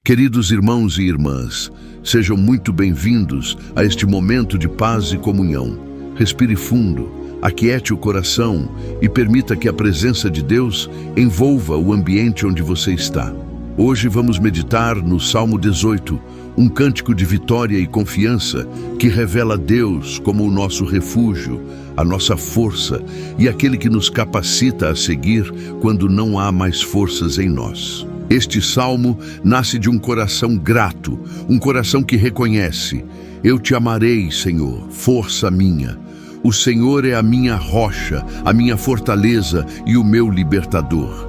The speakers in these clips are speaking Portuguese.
Queridos irmãos e irmãs, sejam muito bem-vindos a este momento de paz e comunhão. Respire fundo, aquiete o coração e permita que a presença de Deus envolva o ambiente onde você está. Hoje vamos meditar no Salmo 18, um cântico de vitória e confiança que revela Deus como o nosso refúgio, a nossa força e aquele que nos capacita a seguir quando não há mais forças em nós. Este salmo nasce de um coração grato, um coração que reconhece: eu te amarei, Senhor, força minha. O Senhor é a minha rocha, a minha fortaleza e o meu libertador.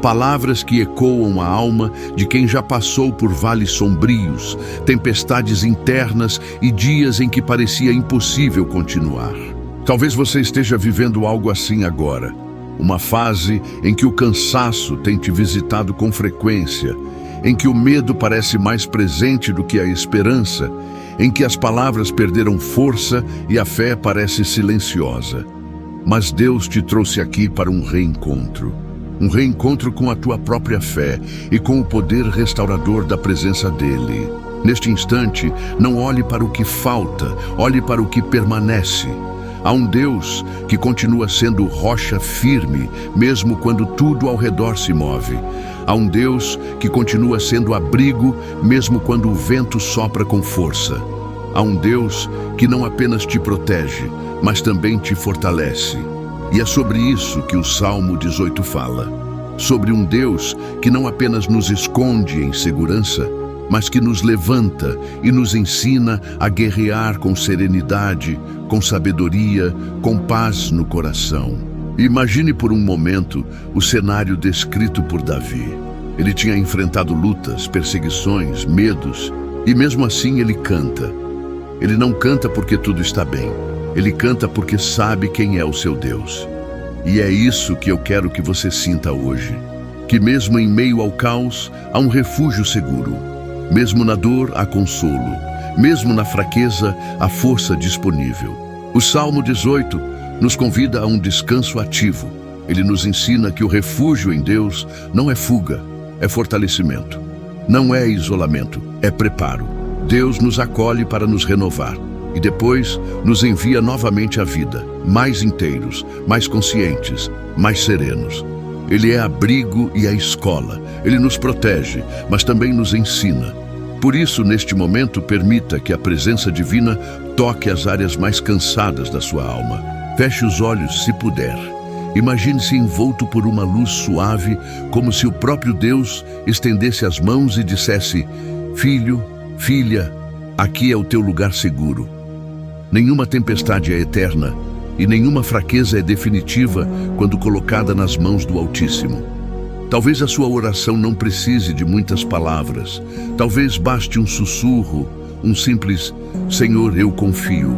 Palavras que ecoam a alma de quem já passou por vales sombrios, tempestades internas e dias em que parecia impossível continuar. Talvez você esteja vivendo algo assim agora. Uma fase em que o cansaço tem te visitado com frequência, em que o medo parece mais presente do que a esperança, em que as palavras perderam força e a fé parece silenciosa. Mas Deus te trouxe aqui para um reencontro com a tua própria fé e com o poder restaurador da presença dEle. Neste instante, não olhe para o que falta, olhe para o que permanece. Há um Deus que continua sendo rocha firme, mesmo quando tudo ao redor se move. Há um Deus que continua sendo abrigo, mesmo quando o vento sopra com força. Há um Deus que não apenas te protege, mas também te fortalece. E é sobre isso que o Salmo 18 fala. Sobre um Deus que não apenas nos esconde em segurança, mas que nos levanta e nos ensina a guerrear com serenidade, com sabedoria, com paz no coração. Imagine por um momento o cenário descrito por Davi. Ele tinha enfrentado lutas, perseguições, medos, e mesmo assim ele canta. Ele não canta porque tudo está bem. Ele canta porque sabe quem é o seu Deus. E é isso que eu quero que você sinta hoje. Que mesmo em meio ao caos, há um refúgio seguro. Mesmo na dor, há consolo. Mesmo na fraqueza, há força disponível. O Salmo 18 nos convida a um descanso ativo. Ele nos ensina que o refúgio em Deus não é fuga, é fortalecimento. Não é isolamento, é preparo. Deus nos acolhe para nos renovar e depois nos envia novamente à vida, mais inteiros, mais conscientes, mais serenos. Ele é abrigo e a escola. Ele nos protege, mas também nos ensina. Por isso, neste momento, permita que a presença divina toque as áreas mais cansadas da sua alma. Feche os olhos, se puder. Imagine-se envolto por uma luz suave, como se o próprio Deus estendesse as mãos e dissesse: filho, filha, aqui é o teu lugar seguro. Nenhuma tempestade é eterna e nenhuma fraqueza é definitiva quando colocada nas mãos do Altíssimo. Talvez a sua oração não precise de muitas palavras. Talvez baste um sussurro, um simples Senhor, eu confio.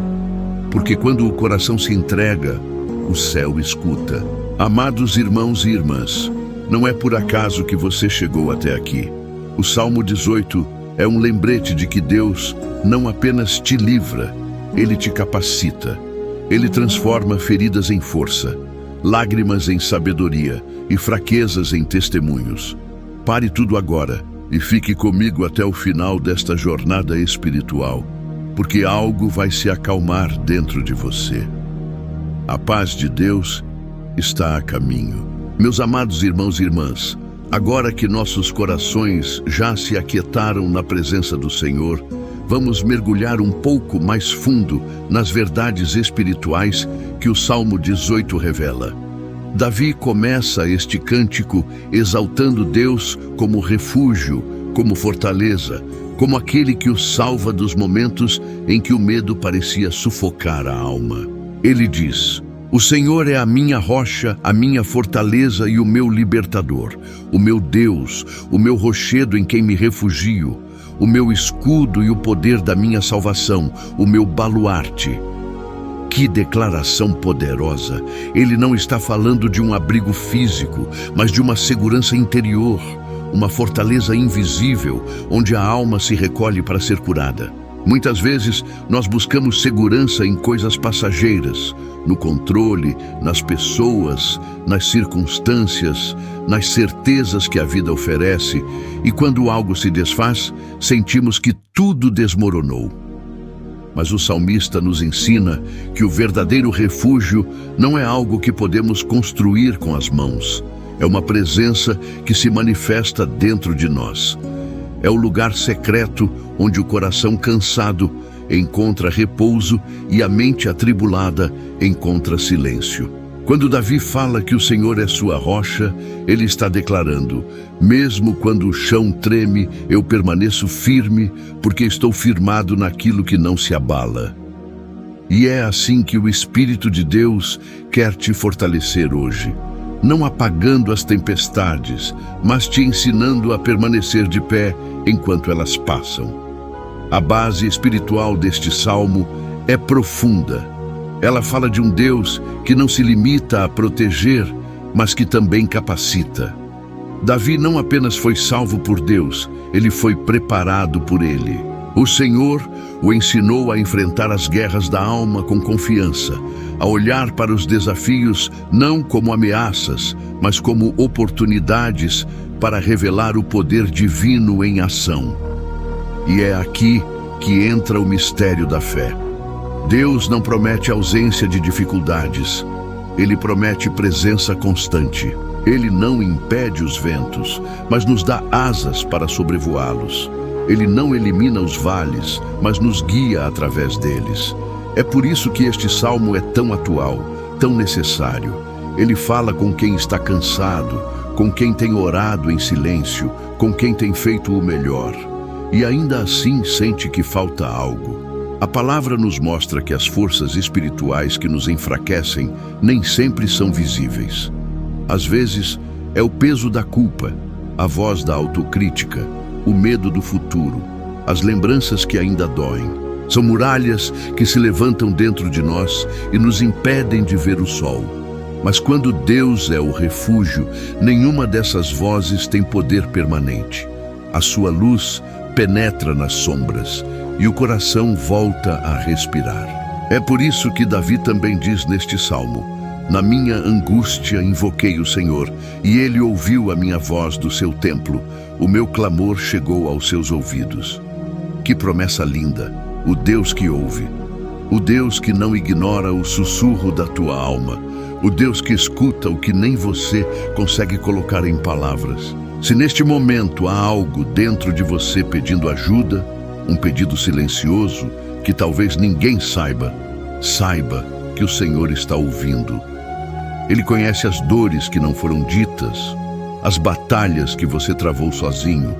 Porque quando o coração se entrega, o céu escuta. Amados irmãos e irmãs, não é por acaso que você chegou até aqui. O Salmo 18 é um lembrete de que Deus não apenas te livra, Ele te capacita. Ele transforma feridas em força, lágrimas em sabedoria e fraquezas em testemunhos. Pare tudo agora e fique comigo até o final desta jornada espiritual, porque algo vai se acalmar dentro de você. A paz de Deus está a caminho. Meus amados irmãos e irmãs, agora que nossos corações já se aquietaram na presença do Senhor, vamos mergulhar um pouco mais fundo nas verdades espirituais que o Salmo 18 revela. Davi começa este cântico exaltando Deus como refúgio, como fortaleza, como aquele que o salva dos momentos em que o medo parecia sufocar a alma. Ele diz: o Senhor é a minha rocha, a minha fortaleza e o meu libertador, o meu Deus, o meu rochedo em quem me refugio, o meu escudo e o poder da minha salvação, o meu baluarte. Que declaração poderosa! Ele não está falando de um abrigo físico, mas de uma segurança interior, uma fortaleza invisível, onde a alma se recolhe para ser curada. Muitas vezes, nós buscamos segurança em coisas passageiras, no controle, nas pessoas, nas circunstâncias, nas certezas que a vida oferece, e quando algo se desfaz, sentimos que tudo desmoronou. Mas o salmista nos ensina que o verdadeiro refúgio não é algo que podemos construir com as mãos. É uma presença que se manifesta dentro de nós. É o lugar secreto onde o coração cansado encontra repouso e a mente atribulada encontra silêncio. Quando Davi fala que o Senhor é sua rocha, ele está declarando: mesmo quando o chão treme, eu permaneço firme, porque estou firmado naquilo que não se abala. E é assim que o Espírito de Deus quer te fortalecer hoje, não apagando as tempestades, mas te ensinando a permanecer de pé enquanto elas passam. A base espiritual deste salmo é profunda. Ela fala de um Deus que não se limita a proteger, mas que também capacita. Davi não apenas foi salvo por Deus, ele foi preparado por Ele. O Senhor o ensinou a enfrentar as guerras da alma com confiança, a olhar para os desafios não como ameaças, mas como oportunidades para revelar o poder divino em ação. E é aqui que entra o mistério da fé. Deus não promete ausência de dificuldades. Ele promete presença constante. Ele não impede os ventos, mas nos dá asas para sobrevoá-los. Ele não elimina os vales, mas nos guia através deles. É por isso que este salmo é tão atual, tão necessário. Ele fala com quem está cansado, com quem tem orado em silêncio, com quem tem feito o melhor. E ainda assim sente que falta algo. A palavra nos mostra que as forças espirituais que nos enfraquecem nem sempre são visíveis. Às vezes, é o peso da culpa, a voz da autocrítica, o medo do futuro, as lembranças que ainda doem. São muralhas que se levantam dentro de nós e nos impedem de ver o sol. Mas quando Deus é o refúgio, nenhuma dessas vozes tem poder permanente. A sua luz penetra nas sombras e o coração volta a respirar. É por isso que Davi também diz neste salmo: na minha angústia invoquei o Senhor, e Ele ouviu a minha voz do seu templo. O meu clamor chegou aos seus ouvidos. Que promessa linda! O Deus que ouve. O Deus que não ignora o sussurro da tua alma. O Deus que escuta o que nem você consegue colocar em palavras. Se neste momento há algo dentro de você pedindo ajuda, um pedido silencioso que talvez ninguém saiba, saiba que o Senhor está ouvindo. Ele conhece as dores que não foram ditas, as batalhas que você travou sozinho,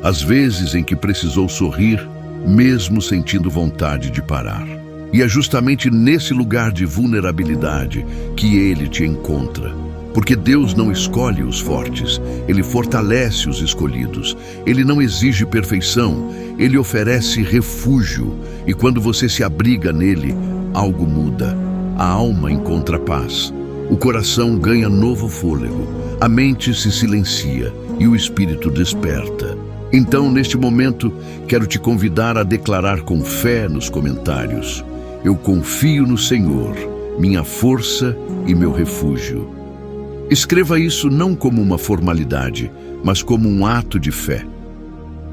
as vezes em que precisou sorrir, mesmo sentindo vontade de parar. E é justamente nesse lugar de vulnerabilidade que Ele te encontra. Porque Deus não escolhe os fortes, Ele fortalece os escolhidos. Ele não exige perfeição, Ele oferece refúgio. E quando você se abriga nele, algo muda. A alma encontra paz, o coração ganha novo fôlego, a mente se silencia e o espírito desperta. Então, neste momento, quero te convidar a declarar com fé nos comentários: eu confio no Senhor, minha força e meu refúgio. Escreva isso não como uma formalidade, mas como um ato de fé.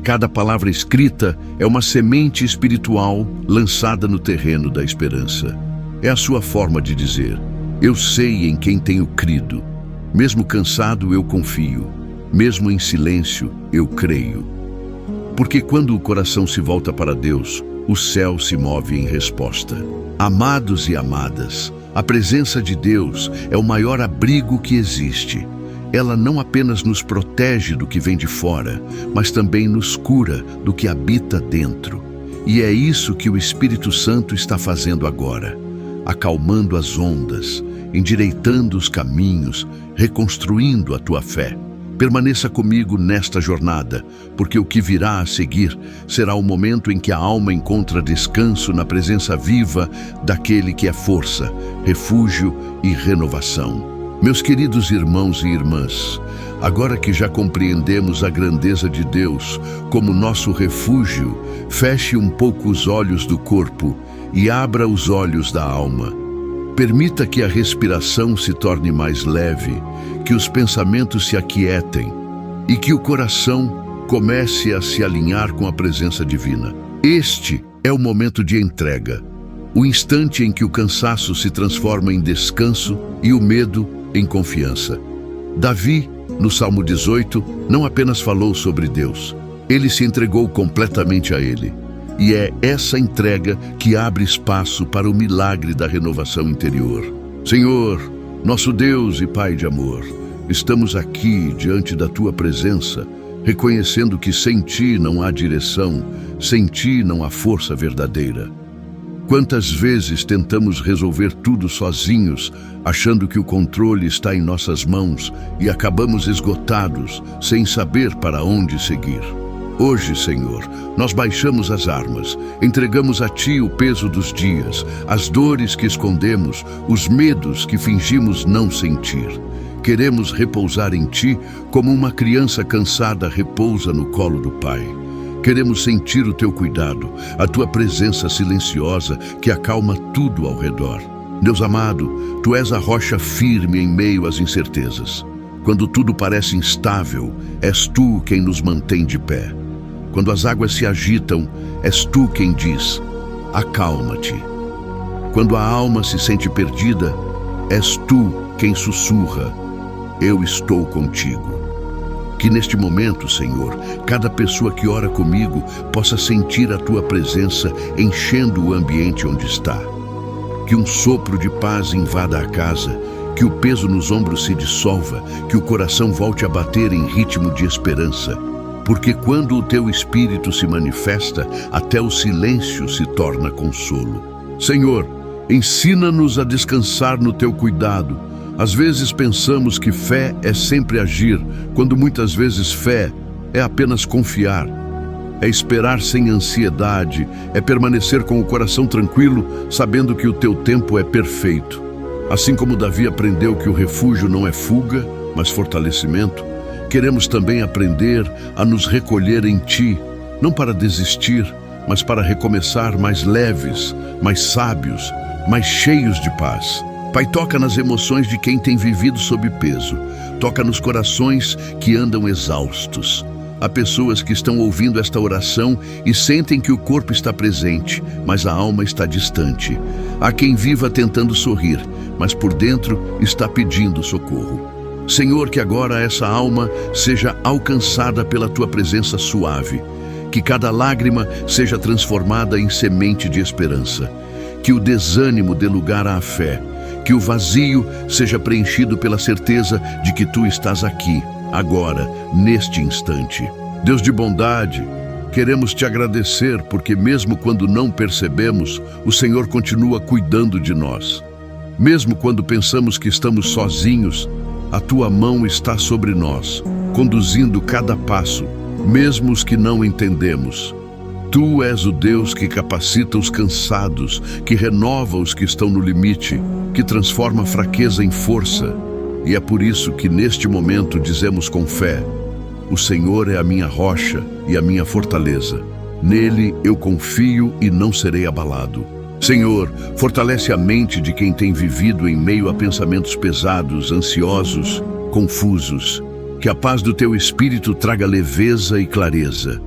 Cada palavra escrita é uma semente espiritual lançada no terreno da esperança. É a sua forma de dizer: eu sei em quem tenho crido. Mesmo cansado, eu confio. Mesmo em silêncio, eu creio. Porque quando o coração se volta para Deus, o céu se move em resposta. Amados e amadas, a presença de Deus é o maior abrigo que existe. Ela não apenas nos protege do que vem de fora, mas também nos cura do que habita dentro. E é isso que o Espírito Santo está fazendo agora, acalmando as ondas, endireitando os caminhos, reconstruindo a tua fé. Permaneça comigo nesta jornada, porque o que virá a seguir será o momento em que a alma encontra descanso na presença viva daquele que é força, refúgio e renovação. Meus queridos irmãos e irmãs, agora que já compreendemos a grandeza de Deus como nosso refúgio, feche um pouco os olhos do corpo e abra os olhos da alma. Permita que a respiração se torne mais leve, que os pensamentos se aquietem e que o coração comece a se alinhar com a presença divina. Este é o momento de entrega, o instante em que o cansaço se transforma em descanso e o medo em confiança. Davi, no Salmo 18, não apenas falou sobre Deus, ele se entregou completamente a Ele. E é essa entrega que abre espaço para o milagre da renovação interior. Senhor, nosso Deus e Pai de amor, estamos aqui diante da Tua presença, reconhecendo que sem Ti não há direção, sem Ti não há força verdadeira. Quantas vezes tentamos resolver tudo sozinhos, achando que o controle está em nossas mãos e acabamos esgotados, sem saber para onde seguir. Hoje, Senhor, nós baixamos as armas, entregamos a Ti o peso dos dias, as dores que escondemos, os medos que fingimos não sentir. Queremos repousar em Ti como uma criança cansada repousa no colo do Pai. Queremos sentir o Teu cuidado, a Tua presença silenciosa que acalma tudo ao redor. Deus amado, Tu és a rocha firme em meio às incertezas. Quando tudo parece instável, és Tu quem nos mantém de pé. Quando as águas se agitam, és Tu quem diz, acalma-te. Quando a alma se sente perdida, és Tu quem sussurra, eu estou contigo. Que neste momento, Senhor, cada pessoa que ora comigo possa sentir a Tua presença enchendo o ambiente onde está. Que um sopro de paz invada a casa, que o peso nos ombros se dissolva, que o coração volte a bater em ritmo de esperança. Porque quando o Teu Espírito se manifesta, até o silêncio se torna consolo. Senhor, ensina-nos a descansar no Teu cuidado. Às vezes pensamos que fé é sempre agir, quando muitas vezes fé é apenas confiar. É esperar sem ansiedade, é permanecer com o coração tranquilo, sabendo que o Teu tempo é perfeito. Assim como Davi aprendeu que o refúgio não é fuga, mas fortalecimento, queremos também aprender a nos recolher em Ti, não para desistir, mas para recomeçar mais leves, mais sábios, mais cheios de paz. Pai, toca nas emoções de quem tem vivido sob peso, toca nos corações que andam exaustos. Há pessoas que estão ouvindo esta oração e sentem que o corpo está presente, mas a alma está distante. Há quem viva tentando sorrir, mas por dentro está pedindo socorro. Senhor, que agora essa alma seja alcançada pela Tua presença suave, que cada lágrima seja transformada em semente de esperança, que o desânimo dê lugar à fé, que o vazio seja preenchido pela certeza de que Tu estás aqui, agora, neste instante. Deus de bondade, queremos Te agradecer porque mesmo quando não percebemos, o Senhor continua cuidando de nós. Mesmo quando pensamos que estamos sozinhos, a Tua mão está sobre nós, conduzindo cada passo, mesmo os que não entendemos. Tu és o Deus que capacita os cansados, que renova os que estão no limite, que transforma a fraqueza em força. E é por isso que neste momento dizemos com fé, o Senhor é a minha rocha e a minha fortaleza. Nele eu confio e não serei abalado. Senhor, fortalece a mente de quem tem vivido em meio a pensamentos pesados, ansiosos, confusos. Que a paz do Teu Espírito traga leveza e clareza.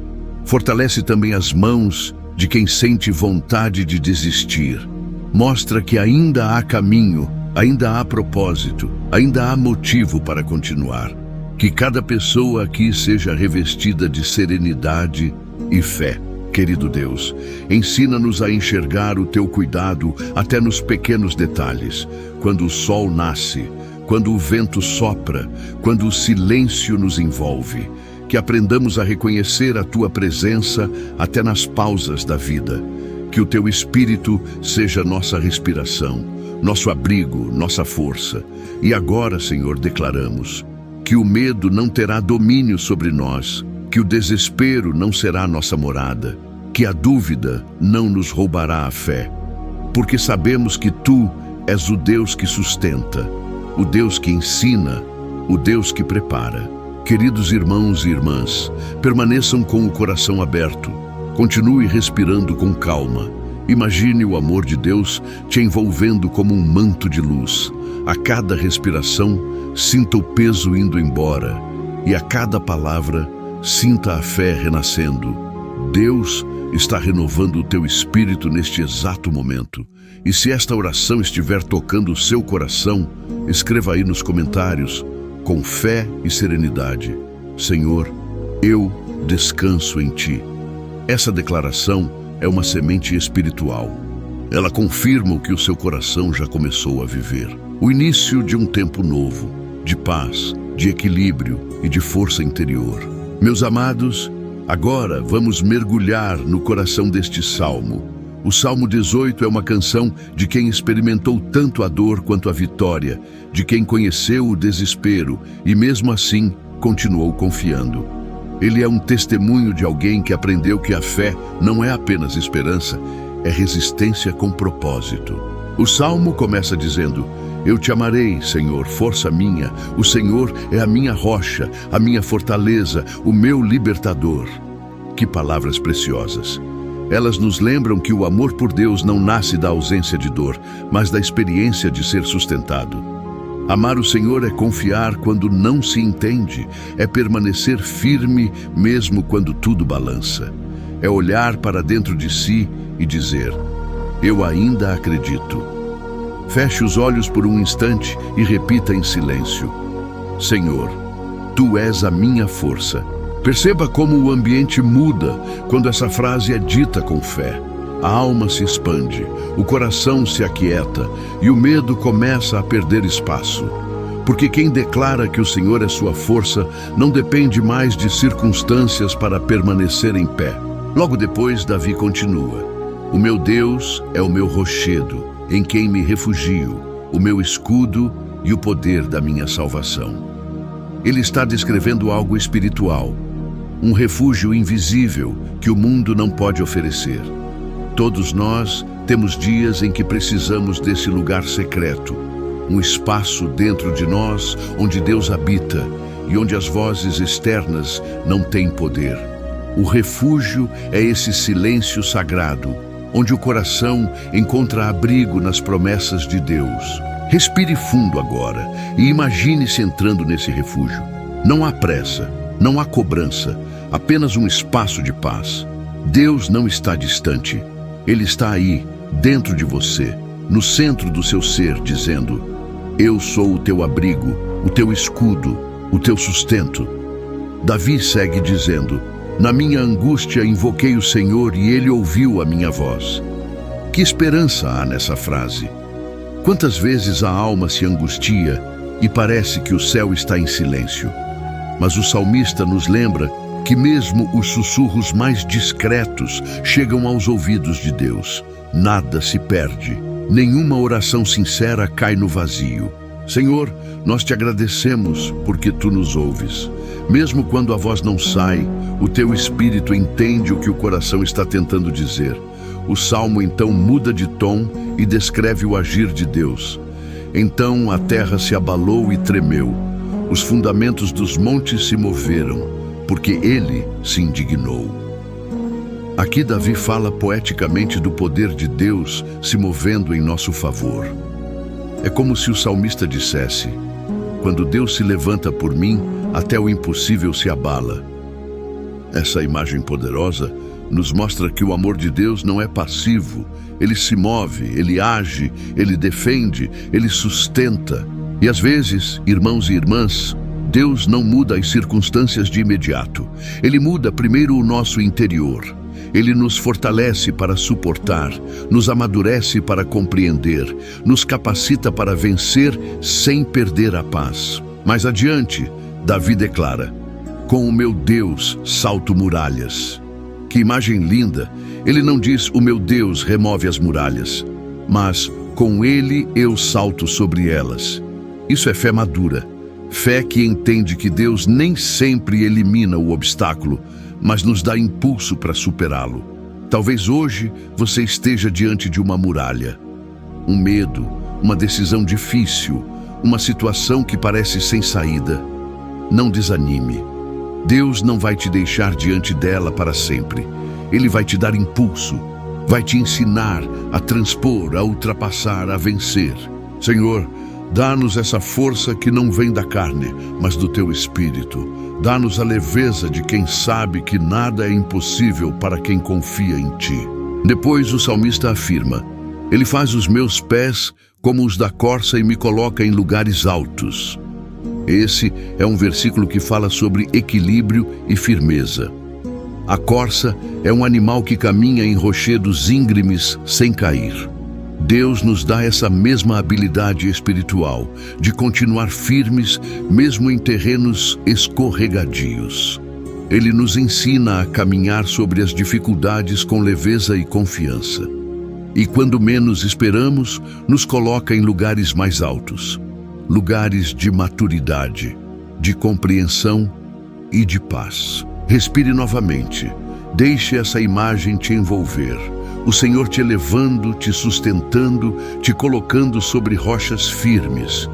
Fortalece também as mãos de quem sente vontade de desistir. Mostra que ainda há caminho, ainda há propósito, ainda há motivo para continuar. Que cada pessoa aqui seja revestida de serenidade e fé. Querido Deus, ensina-nos a enxergar o Teu cuidado até nos pequenos detalhes. Quando o sol nasce, quando o vento sopra, quando o silêncio nos envolve. Que aprendamos a reconhecer a Tua presença até nas pausas da vida. Que o Teu Espírito seja nossa respiração, nosso abrigo, nossa força. E agora, Senhor, declaramos que o medo não terá domínio sobre nós, que o desespero não será nossa morada, que a dúvida não nos roubará a fé, porque sabemos que Tu és o Deus que sustenta, o Deus que ensina, o Deus que prepara. Queridos irmãos e irmãs, permaneçam com o coração aberto, continue respirando com calma Imagine o amor de Deus te envolvendo como um manto de luz. A cada respiração, sinta o peso indo embora. E a cada palavra, sinta a fé renascendo. Deus está renovando o teu espírito neste exato momento. E se esta oração estiver tocando o seu coração, escreva aí nos comentários, com fé e serenidade: Senhor, eu descanso em Ti. Essa declaração é uma semente espiritual. Ela confirma o que o seu coração já começou a viver. O início de um tempo novo, de paz, de equilíbrio e de força interior. Meus amados, agora vamos mergulhar no coração deste salmo. O Salmo 18 é uma canção de quem experimentou tanto a dor quanto a vitória, de quem conheceu o desespero e mesmo assim continuou confiando. Ele é um testemunho de alguém que aprendeu que a fé não é apenas esperança, é resistência com propósito. O Salmo começa dizendo: Eu te amarei, Senhor, força minha. O Senhor é a minha rocha, a minha fortaleza, o meu libertador. Que palavras preciosas! Elas nos lembram que o amor por Deus não nasce da ausência de dor, mas da experiência de ser sustentado. Amar o Senhor é confiar quando não se entende, é permanecer firme mesmo quando tudo balança. É olhar para dentro de si e dizer: Eu ainda acredito. Feche os olhos por um instante e repita em silêncio: Senhor, Tu és a minha força. Perceba como o ambiente muda quando essa frase é dita com fé. A alma se expande, o coração se aquieta e o medo começa a perder espaço. Porque quem declara que o Senhor é sua força não depende mais de circunstâncias para permanecer em pé. Logo depois, Davi continua: O meu Deus é o meu rochedo, em quem me refugio, o meu escudo e o poder da minha salvação. Ele está descrevendo algo espiritual, um refúgio invisível que o mundo não pode oferecer. Todos nós temos dias em que precisamos desse lugar secreto, um espaço dentro de nós onde Deus habita e onde as vozes externas não têm poder. O refúgio é esse silêncio sagrado, onde o coração encontra abrigo nas promessas de Deus. Respire fundo agora e imagine-se entrando nesse refúgio. Não há pressa, não há cobrança, apenas um espaço de paz. Deus não está distante. Ele está aí, dentro de você, no centro do seu ser, dizendo: Eu sou o teu abrigo, o teu escudo, o teu sustento. Davi segue dizendo: Na minha angústia invoquei o Senhor e Ele ouviu a minha voz. Que esperança há nessa frase! Quantas vezes a alma se angustia e parece que o céu está em silêncio. Mas o salmista nos lembra que mesmo os sussurros mais discretos chegam aos ouvidos de Deus. Nada se perde, nenhuma oração sincera cai no vazio. Senhor, nós te agradecemos porque Tu nos ouves. Mesmo quando a voz não sai, o Teu Espírito entende o que o coração está tentando dizer. O salmo então muda de tom e descreve o agir de Deus. Então a terra se abalou e tremeu. Os fundamentos dos montes se moveram, porque Ele se indignou. Aqui Davi fala poeticamente do poder de Deus se movendo em nosso favor. É como se o salmista dissesse: Quando Deus se levanta por mim, até o impossível se abala. Essa imagem poderosa nos mostra que o amor de Deus não é passivo. Ele se move, Ele age, Ele defende, Ele sustenta. E às vezes, irmãos e irmãs, Deus não muda as circunstâncias de imediato. Ele muda primeiro o nosso interior. Ele nos fortalece para suportar, nos amadurece para compreender, nos capacita para vencer sem perder a paz. Mais adiante, Davi declara: Com o meu Deus salto muralhas. Que imagem linda! Ele não diz: O meu Deus remove as muralhas, mas com Ele eu salto sobre elas. Isso é fé madura. Fé que entende que Deus nem sempre elimina o obstáculo, mas nos dá impulso para superá-lo. Talvez hoje você esteja diante de uma muralha, um medo, uma decisão difícil, uma situação que parece sem saída. Não desanime. Deus não vai te deixar diante dela para sempre. Ele vai te dar impulso, vai te ensinar a transpor, a ultrapassar, a vencer. Senhor, dá-nos essa força que não vem da carne, mas do teu Espírito. Dá-nos a leveza de quem sabe que nada é impossível para quem confia em ti. Depois o salmista afirma: Ele faz os meus pés como os da corça e me coloca em lugares altos. Esse é um versículo que fala sobre equilíbrio e firmeza. A corça é um animal que caminha em rochedos íngremes sem cair. Deus nos dá essa mesma habilidade espiritual de continuar firmes mesmo em terrenos escorregadios. Ele nos ensina a caminhar sobre as dificuldades com leveza e confiança. E quando menos esperamos, nos coloca em lugares mais altos, lugares de maturidade, de compreensão e de paz. Respire novamente. Deixe essa imagem te envolver. O Senhor te elevando, te sustentando, te colocando sobre rochas firmes.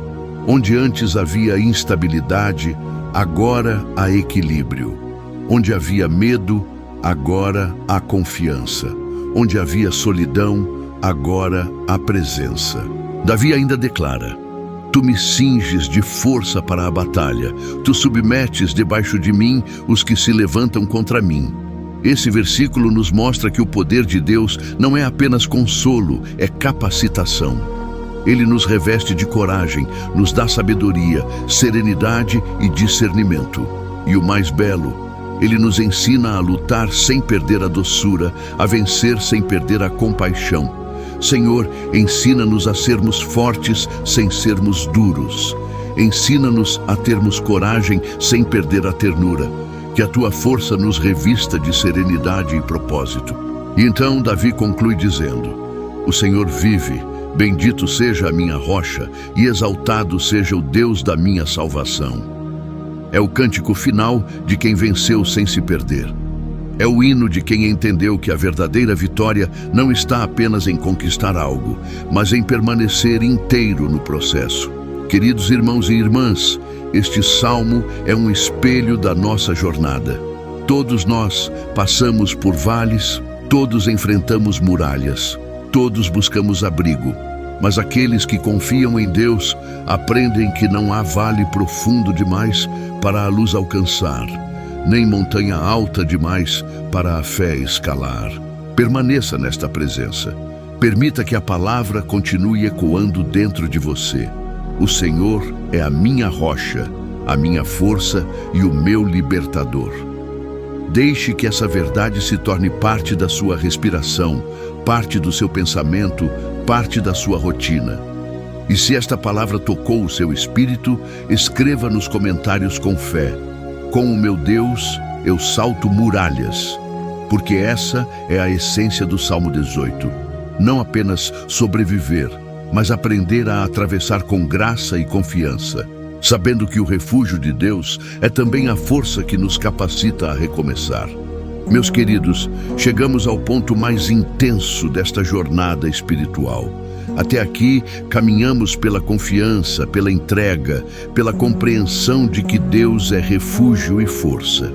Onde antes havia instabilidade, agora há equilíbrio. Onde havia medo, agora há confiança. Onde havia solidão, agora há presença. Davi ainda declara: Tu me cinges de força para a batalha. Tu submetes debaixo de mim os que se levantam contra mim. Esse versículo nos mostra que o poder de Deus não é apenas consolo, é capacitação. Ele nos reveste de coragem, nos dá sabedoria, serenidade e discernimento. E o mais belo, Ele nos ensina a lutar sem perder a doçura, a vencer sem perder a compaixão. Senhor, ensina-nos a sermos fortes sem sermos duros. Ensina-nos a termos coragem sem perder a ternura. Que a tua força nos revista de serenidade e propósito. E então Davi conclui dizendo: O Senhor vive, bendito seja a minha rocha, e exaltado seja o Deus da minha salvação. É o cântico final de quem venceu sem se perder. É o hino de quem entendeu que a verdadeira vitória não está apenas em conquistar algo, mas em permanecer inteiro no processo. Queridos irmãos e irmãs, este salmo é um espelho da nossa jornada. Todos nós passamos por vales, todos enfrentamos muralhas, todos buscamos abrigo. Mas aqueles que confiam em Deus aprendem que não há vale profundo demais para a luz alcançar, nem montanha alta demais para a fé escalar. Permaneça nesta presença. Permita que a palavra continue ecoando dentro de você. O Senhor é a minha rocha, a minha força e o meu libertador. Deixe que essa verdade se torne parte da sua respiração, parte do seu pensamento, parte da sua rotina. E se esta palavra tocou o seu espírito, escreva nos comentários com fé: Com o meu Deus, eu salto muralhas. Porque essa é a essência do Salmo 18. Não apenas sobreviver, mas aprender a atravessar com graça e confiança, sabendo que o refúgio de Deus é também a força que nos capacita a recomeçar. Meus queridos, chegamos ao ponto mais intenso desta jornada espiritual. Até aqui, caminhamos pela confiança, pela entrega, pela compreensão de que Deus é refúgio e força.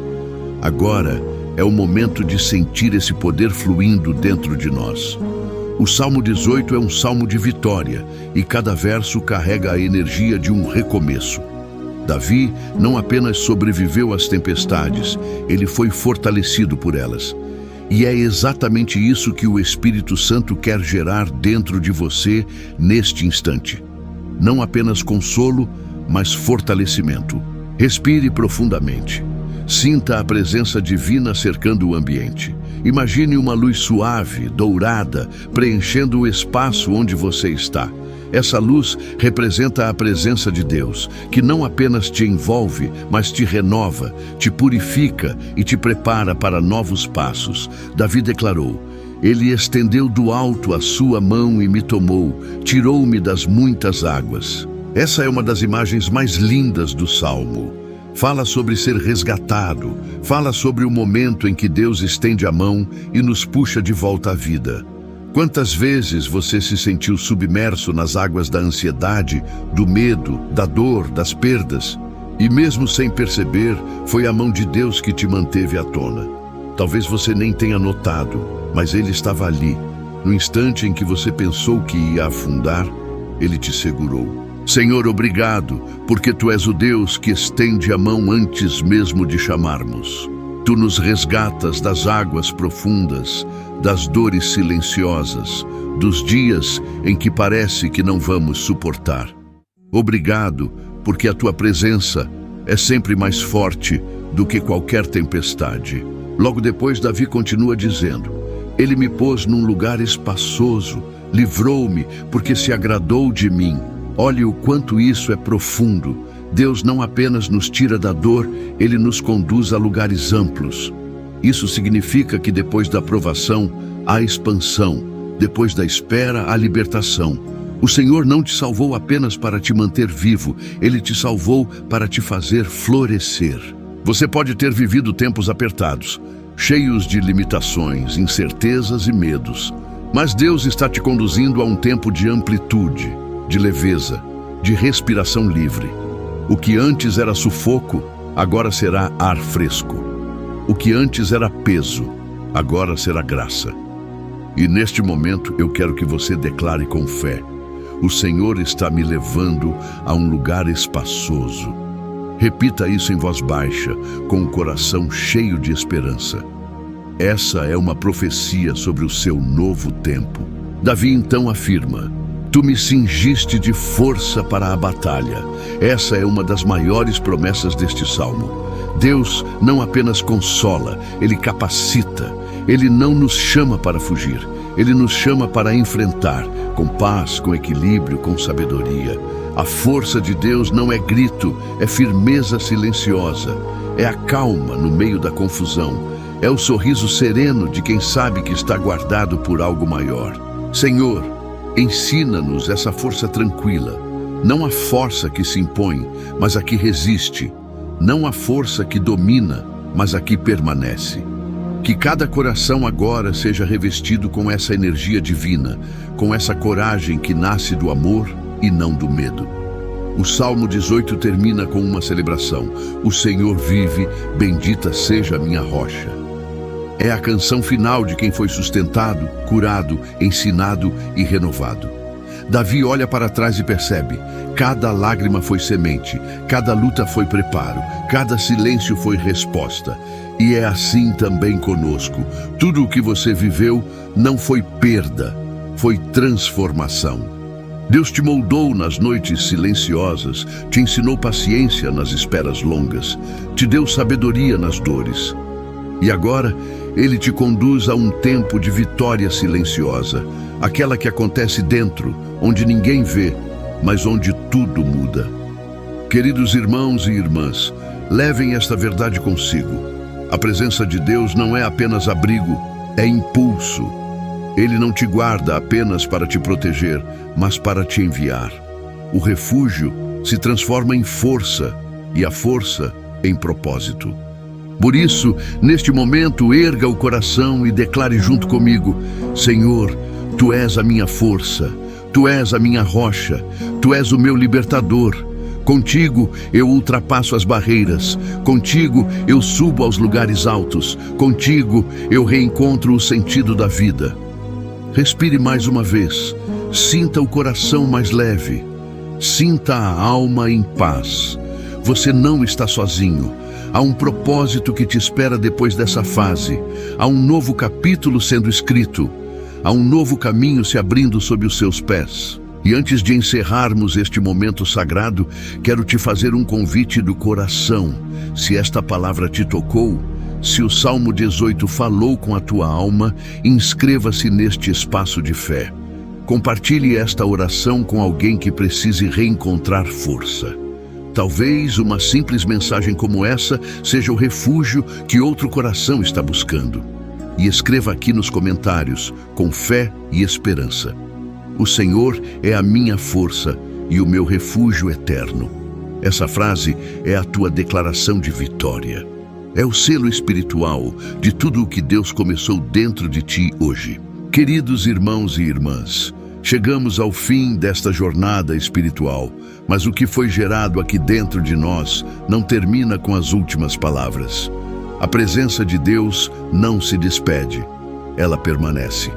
Agora é o momento de sentir esse poder fluindo dentro de nós. O Salmo 18 é um salmo de vitória e cada verso carrega a energia de um recomeço. Davi não apenas sobreviveu às tempestades, ele foi fortalecido por elas. E é exatamente isso que o Espírito Santo quer gerar dentro de você neste instante. Não apenas consolo, mas fortalecimento. Respire profundamente. Sinta a presença divina cercando o ambiente. Imagine uma luz suave, dourada, preenchendo o espaço onde você está. Essa luz representa a presença de Deus, que não apenas te envolve, mas te renova, te purifica e te prepara para novos passos. Davi declarou: Ele estendeu do alto a sua mão e me tomou, tirou-me das muitas águas. Essa é uma das imagens mais lindas do Salmo. Fala sobre ser resgatado, fala sobre o momento em que Deus estende a mão e nos puxa de volta à vida. Quantas vezes você se sentiu submerso nas águas da ansiedade, do medo, da dor, das perdas? E mesmo sem perceber, foi a mão de Deus que te manteve à tona. Talvez você nem tenha notado, mas Ele estava ali, No instante em que você pensou que ia afundar, Ele te segurou. Senhor, obrigado, porque Tu és o Deus que estende a mão antes mesmo de chamarmos. Tu nos resgatas das águas profundas, das dores silenciosas, dos dias em que parece que não vamos suportar. Obrigado, porque a Tua presença é sempre mais forte do que qualquer tempestade. Logo depois, Davi continua dizendo: Ele me pôs num lugar espaçoso, livrou-me, porque se agradou de mim. Olhe o quanto isso é profundo. Deus não apenas nos tira da dor, Ele nos conduz a lugares amplos. Isso significa que depois da provação, há expansão. Depois da espera, há libertação. O Senhor não te salvou apenas para te manter vivo, Ele te salvou para te fazer florescer. Você pode ter vivido tempos apertados, cheios de limitações, incertezas e medos. Mas Deus está te conduzindo a um tempo de amplitude, de leveza, de respiração livre. O que antes era sufoco, agora será ar fresco. O que antes era peso, agora será graça. E neste momento eu quero que você declare com fé: o Senhor está me levando a um lugar espaçoso. Repita isso em voz baixa, com o coração cheio de esperança. Essa é uma profecia sobre o seu novo tempo. Davi então afirma: Tu me cingiste de força para a batalha. Essa é uma das maiores promessas deste salmo. Deus não apenas consola, Ele capacita. Ele não nos chama para fugir, Ele nos chama para enfrentar, com paz, com equilíbrio, com sabedoria. A força de Deus não é grito, é firmeza silenciosa, é a calma no meio da confusão, é o sorriso sereno de quem sabe que está guardado por algo maior. Senhor, ensina-nos essa força tranquila, não a força que se impõe, mas a que resiste, não a força que domina, mas a que permanece. Que cada coração agora seja revestido com essa energia divina, com essa coragem que nasce do amor e não do medo. O Salmo 18 termina com uma celebração: O Senhor vive, bendita seja a minha rocha. É a canção final de quem foi sustentado, curado, ensinado e renovado. Davi olha para trás e percebe: cada lágrima foi semente, cada luta foi preparo, cada silêncio foi resposta. E é assim também conosco. Tudo o que você viveu não foi perda, foi transformação. Deus te moldou nas noites silenciosas, te ensinou paciência nas esperas longas, te deu sabedoria nas dores. E agora, Ele te conduz a um tempo de vitória silenciosa, aquela que acontece dentro, onde ninguém vê, mas onde tudo muda. Queridos irmãos e irmãs, levem esta verdade consigo. A presença de Deus não é apenas abrigo, é impulso. Ele não te guarda apenas para te proteger, mas para te enviar. O refúgio se transforma em força e a força em propósito. Por isso, neste momento, erga o coração e declare junto comigo: Senhor, Tu és a minha força, Tu és a minha rocha, Tu és o meu libertador. Contigo eu ultrapasso as barreiras, contigo eu subo aos lugares altos, contigo eu reencontro o sentido da vida. Respire mais uma vez, sinta o coração mais leve, sinta a alma em paz. Você não está sozinho. Há um propósito que te espera depois dessa fase. Há um novo capítulo sendo escrito. Há um novo caminho se abrindo sob os seus pés. E antes de encerrarmos este momento sagrado, quero te fazer um convite do coração. Se esta palavra te tocou, se o Salmo 18 falou com a tua alma, inscreva-se neste espaço de fé. Compartilhe esta oração com alguém que precise reencontrar força. Talvez uma simples mensagem como essa seja o refúgio que outro coração está buscando. E escreva aqui nos comentários, com fé e esperança: O Senhor é a minha força e o meu refúgio eterno. Essa frase é a tua declaração de vitória. É o selo espiritual de tudo o que Deus começou dentro de ti hoje. Queridos irmãos e irmãs, chegamos ao fim desta jornada espiritual, mas o que foi gerado aqui dentro de nós não termina com as últimas palavras. A presença de Deus não se despede, ela permanece.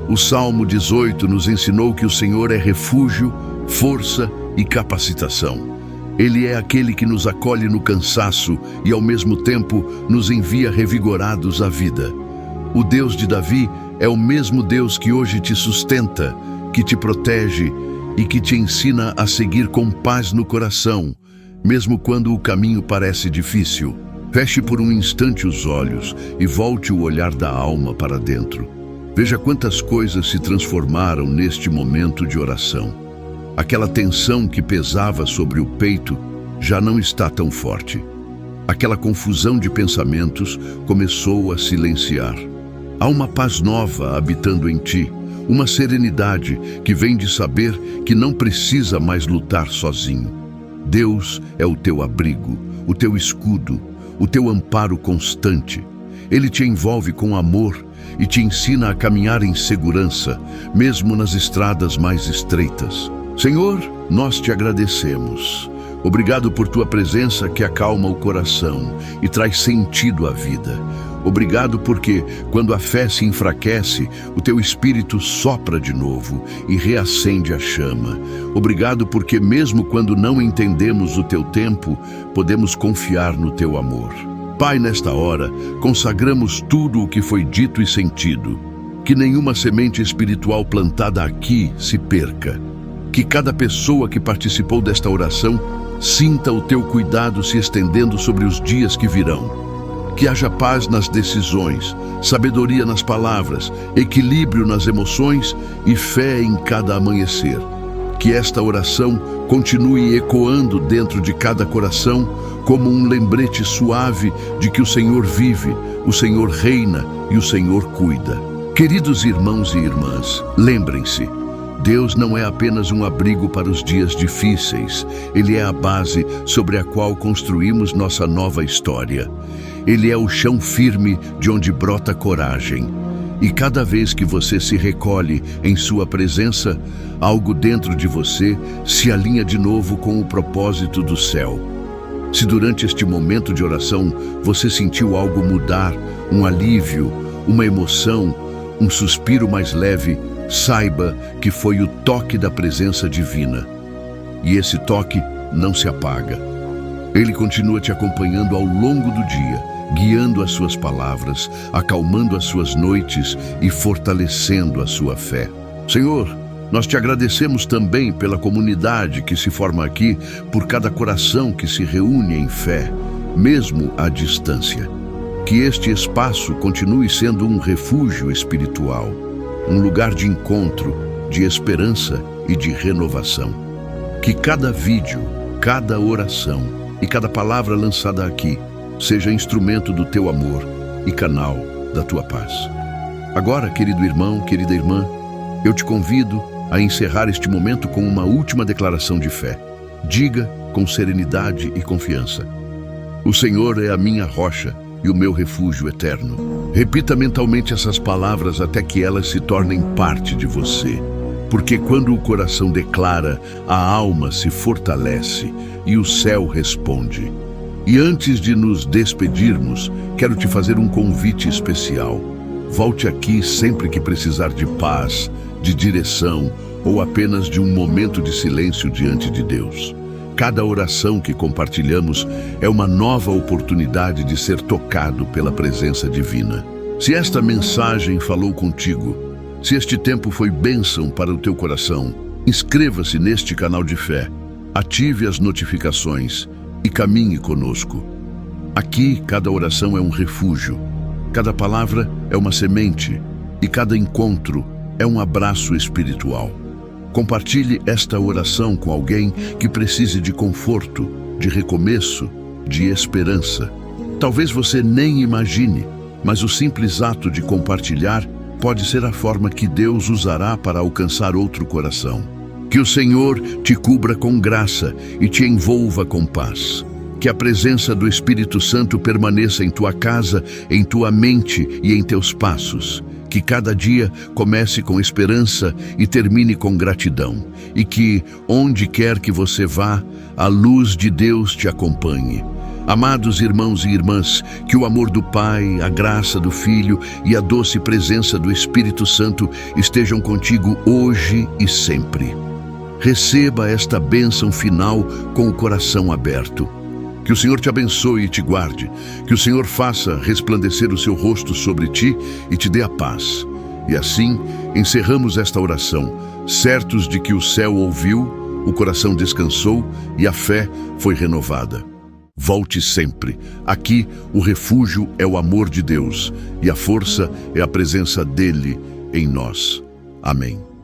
O Salmo 18 nos ensinou que o Senhor é refúgio, força e capacitação. Ele é aquele que nos acolhe no cansaço e, ao mesmo tempo, nos envia revigorados à vida. O Deus de Davi é o mesmo Deus que hoje te sustenta, que te protege e que te ensina a seguir com paz no coração, mesmo quando o caminho parece difícil. Feche por um instante os olhos e volte o olhar da alma para dentro. Veja quantas coisas se transformaram neste momento de oração. Aquela tensão que pesava sobre o peito já não está tão forte. Aquela confusão de pensamentos começou a silenciar. Há uma paz nova habitando em ti, uma serenidade que vem de saber que não precisa mais lutar sozinho. Deus é o teu abrigo, o teu escudo, o teu amparo constante. Ele te envolve com amor e te ensina a caminhar em segurança, mesmo nas estradas mais estreitas. Senhor, nós te agradecemos. Obrigado por tua presença que acalma o coração e traz sentido à vida. Obrigado porque, quando a fé se enfraquece, o teu Espírito sopra de novo e reacende a chama. Obrigado porque, mesmo quando não entendemos o teu tempo, podemos confiar no teu amor. Pai, nesta hora, consagramos tudo o que foi dito e sentido. Que nenhuma semente espiritual plantada aqui se perca. Que cada pessoa que participou desta oração sinta o teu cuidado se estendendo sobre os dias que virão. Que haja paz nas decisões, sabedoria nas palavras, equilíbrio nas emoções e fé em cada amanhecer. Que esta oração continue ecoando dentro de cada coração como um lembrete suave de que o Senhor vive, o Senhor reina e o Senhor cuida. Queridos irmãos e irmãs, lembrem-se, Deus não é apenas um abrigo para os dias difíceis, Ele é a base sobre a qual construímos nossa nova história. Ele é o chão firme de onde brota coragem. E cada vez que você se recolhe em sua presença, algo dentro de você se alinha de novo com o propósito do céu. Se durante este momento de oração você sentiu algo mudar, um alívio, uma emoção, um suspiro mais leve, saiba que foi o toque da presença divina. E esse toque não se apaga. Ele continua te acompanhando ao longo do dia, guiando as suas palavras, acalmando as suas noites e fortalecendo a sua fé. Senhor, nós te agradecemos também pela comunidade que se forma aqui, por cada coração que se reúne em fé, mesmo à distância. Que este espaço continue sendo um refúgio espiritual, um lugar de encontro, de esperança e de renovação. Que cada vídeo, cada oração e cada palavra lançada aqui seja instrumento do teu amor e canal da tua paz. Agora, querido irmão, querida irmã, eu te convido a encerrar este momento com uma última declaração de fé. Diga com serenidade e confiança: o Senhor é a minha rocha e o meu refúgio eterno. Repita mentalmente essas palavras até que elas se tornem parte de você. Porque quando o coração declara, a alma se fortalece e o céu responde. E antes de nos despedirmos, quero te fazer um convite especial. Volte aqui sempre que precisar de paz, de direção ou apenas de um momento de silêncio diante de Deus. Cada oração que compartilhamos é uma nova oportunidade de ser tocado pela presença divina. Se esta mensagem falou contigo, se este tempo foi bênção para o teu coração, inscreva-se neste canal de fé, ative as notificações e caminhe conosco. Aqui, cada oração é um refúgio, cada palavra é uma semente e cada encontro é um abraço espiritual. Compartilhe esta oração com alguém que precise de conforto, de recomeço, de esperança. Talvez você nem imagine, mas o simples ato de compartilhar pode ser a forma que Deus usará para alcançar outro coração. Que o Senhor te cubra com graça e te envolva com paz. Que a presença do Espírito Santo permaneça em tua casa, em tua mente e em teus passos. Que cada dia comece com esperança e termine com gratidão. E que, onde quer que você vá, a luz de Deus te acompanhe. Amados irmãos e irmãs, que o amor do Pai, a graça do Filho e a doce presença do Espírito Santo estejam contigo hoje e sempre. Receba esta bênção final com o coração aberto. Que o Senhor te abençoe e te guarde. Que o Senhor faça resplandecer o seu rosto sobre ti e te dê a paz. E assim, encerramos esta oração, certos de que o céu ouviu, o coração descansou e a fé foi renovada. Volte sempre. Aqui, o refúgio é o amor de Deus e a força é a presença dele em nós. Amém.